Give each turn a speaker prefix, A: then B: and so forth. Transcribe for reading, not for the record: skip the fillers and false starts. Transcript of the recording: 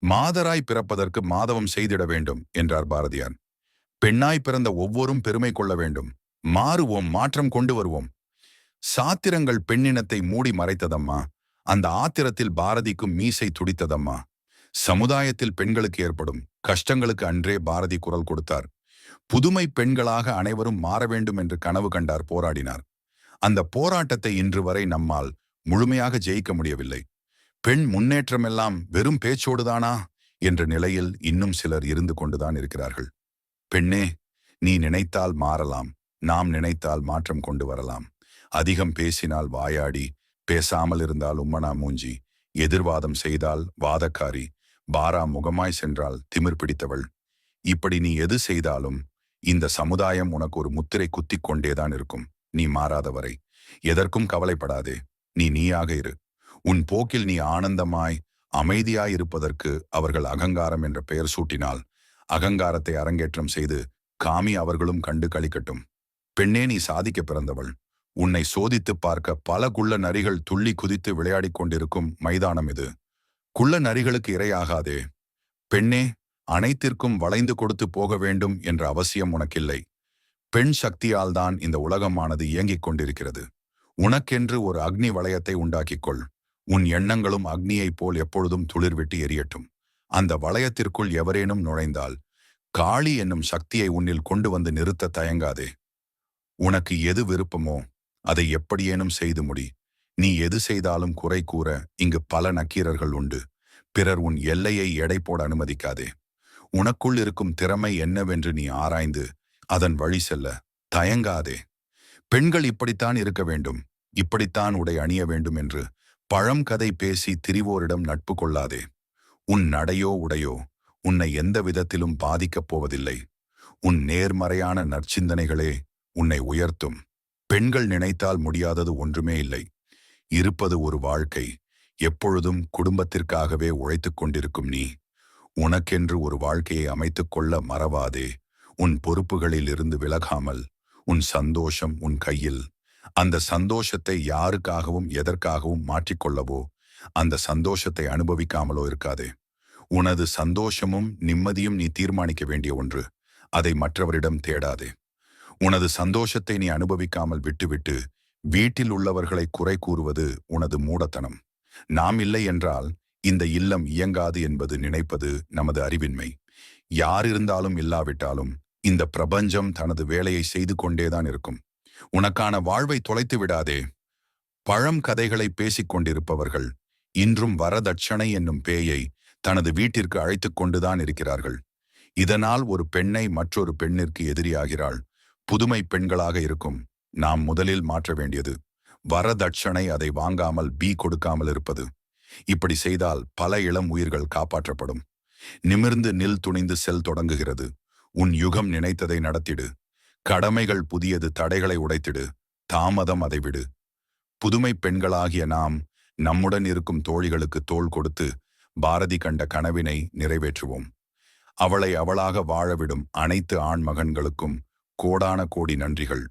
A: மாதராய் பிறப்பதற்கு மாதவம் செய்திட வேண்டும் என்றார் பாரதியார். பெண்ணாய் பிறந்த ஒவ்வொரும் பெருமை கொள்ள வேண்டும். மாறுவோம், மாற்றம் கொண்டு வருவோம். சாத்திரங்கள் பெண்ணினத்தை மூடி மறைத்ததம்மா. அந்த ஆத்திரத்தில் பாரதிக்கும் மீசை துடித்ததம்மா. சமுதாயத்தில் பெண்களுக்கு ஏற்படும் கஷ்டங்களுக்கு அன்றே பாரதி குரல் கொடுத்தார். புதுமை பெண்களாக அனைவரும் மாற வேண்டும் என்று கனவு கண்டார், போராடினார். அந்த போராட்டத்தை இன்று வரை நம்மால் முழுமையாக ஜெயிக்க முடியவில்லை. பெண் முன்னேற்றமெல்லாம் வெறும் பேச்சோடுதானா என்ற நிலையில் இன்னும் சிலர் இருந்து கொண்டுதான் இருக்கிறார்கள். பெண்ணே, நீ நினைத்தால் மாறலாம், நாம் நினைத்தால் மாற்றம் கொண்டு வரலாம். அதிகம் பேசினால் வாயாடி, பேசாமல் இருந்தால் உம்மனா மூஞ்சி, எதிர்வாதம் செய்தால் வாதக்காரி, பாரா முகமாய் சென்றால் திமிர் பிடித்தவள். இப்படி நீ எது செய்தாலும் இந்த சமுதாயம் உனக்கு ஒரு முத்திரை குத்திக் கொண்டேதான் இருக்கும். நீ மாறாதவரை எதற்கும் கவலைப்படாதே. நீ நீயாக இரு. உன் போக்கில் நீ ஆனந்தமாய் அமைதியாய் இருப்பதற்கு அவர்கள் அகங்காரம் என்ற பெயர் சூட்டினால் அகங்காரத்தை அரங்கேற்றம் செய்து காமி அவர்களும் கண்டு களிக்கட்டும். பெண்ணே, நீ சாதிக்க பிறந்தவள். உன்னை சோதித்து பார்க்க பல குள்ள நரிகள் துள்ளி குதித்து விளையாடிக் கொண்டிருக்கும் மைதானம் இது. குள்ள நரிகளுக்கு இரையாகாதே. பெண்ணே, அனைத்திற்கும் வளைந்து கொடுத்து போக வேண்டும் என்ற அவசியம் உனக்கில்லை. பெண் சக்தியால் தான் இந்த உலகமானது இயங்கிக் கொண்டிருக்கிறது. உனக்கென்று ஒரு அக்னி வளையத்தை உண்டாக்கிக்கொள். உன் எண்ணங்களும் அக்னியைப் போல் எப்பொழுதும் துளிர்விட்டு எரியட்டும். அந்த வளையத்திற்குள் எவரேனும் நுழைந்தால் காளி என்னும் சக்தியை உன்னில் கொண்டு வந்து நிறுத்த தயங்காதே. உனக்கு எது விருப்பமோ அதை எப்படியேனும் செய்து முடி. நீ எது செய்தாலும் குறை கூற இங்கு பல நக்கீரர்கள் உண்டு. பிறர் உன் எல்லையை எடை போட அனுமதிக்காதே. உனக்குள் இருக்கும் திறமை என்னவென்று நீ ஆராய்ந்து அதன் வழி செல்ல தயங்காதே. பெண்கள் இப்படித்தான் இருக்க வேண்டும், இப்படித்தான் உடை அணிய வேண்டும் என்று பழம் கதை பேசி திரிவோரிடம் நட்பு கொள்ளாதே. உன் நடையோ உடையோ உன்னை எந்த விதத்திலும் பாதிக்கப் போவதில்லை. உன் நேர்மறையான நற்சிந்தனைகளே உன்னை உயர்த்தும். பெண்கள் நினைத்தால் முடியாதது ஒன்றுமே இல்லை. இருப்பது ஒரு வாழ்க்கை. எப்பொழுதும் குடும்பத்திற்காகவே உழைத்துக் கொண்டிருக்கும் நீ உனக்கென்று ஒரு வாழ்க்கையை அமைத்துக் கொள்ள மறவாதே. உன் பொறுப்புகளில் இருந்து விலகாமல், உன் சந்தோஷம் உன் கையில். அந்த சந்தோஷத்தை யாருக்காகவும் எதற்காகவும் மாற்றிக்கொள்ளவோ, அந்த சந்தோஷத்தை அனுபவிக்காமலோ இருக்காதே. உனது சந்தோஷமும் நிம்மதியும் நீ தீர்மானிக்க வேண்டிய ஒன்று. அதை மற்றவரிடம் தேடாதே. உனது சந்தோஷத்தை நீ அனுபவிக்காமல் விட்டுவிட்டு வீட்டில் உள்ளவர்களை குறை கூறுவது உனது மூடத்தனம். நாம் இல்லை என்றால் இந்த இல்லம் இயங்காது என்பது நினைப்பது நமது அறிவின்மை. யார் இருந்தாலும் இல்லாவிட்டாலும் இந்த பிரபஞ்சம் தனது வேலையை செய்து கொண்டேதான் இருக்கும். உனக்கான வாழ்வை தொலைத்து விடாதே. பழம் கதைகளை பேசிக் கொண்டிருப்பவர்கள் இன்றும் வரதட்சணை என்னும் பேயை தனது வீட்டிற்கு அழைத்துக் கொண்டுதான் இருக்கிறார்கள். இதனால் ஒரு பெண்ணை மற்றொரு பெண்ணிற்கு எதிரியாகிறாள். புதுமை பெண்களாக இருக்கும் நாம் முதலில் மாற்ற வேண்டியது வரதட்சணை, அதை வாங்காமல் கொடுக்காமல் இருப்பது. இப்படி செய்தால் பல இளம் உயிர்கள் காப்பாற்றப்படும். நிமிர்ந்து நில், துணிந்து செல் தொடங்குகிறது. உன் யுகம் நினைத்ததை நடத்திடு. கடமைகள் புதியது, தடைகளை உடைத்திடு. தாமதம் அதை விடு. புதுமை பெண்களாகிய நாம் நம்முடன் இருக்கும் தோழிகளுக்கு தோள் கொடுத்து பாரதி கண்ட கனவினை நிறைவேற்றுவோம். அவளை அவளாக வாழவிடும் அனைத்து ஆண் மகன்களுக்கும் கோடான கோடி நன்றிகள்.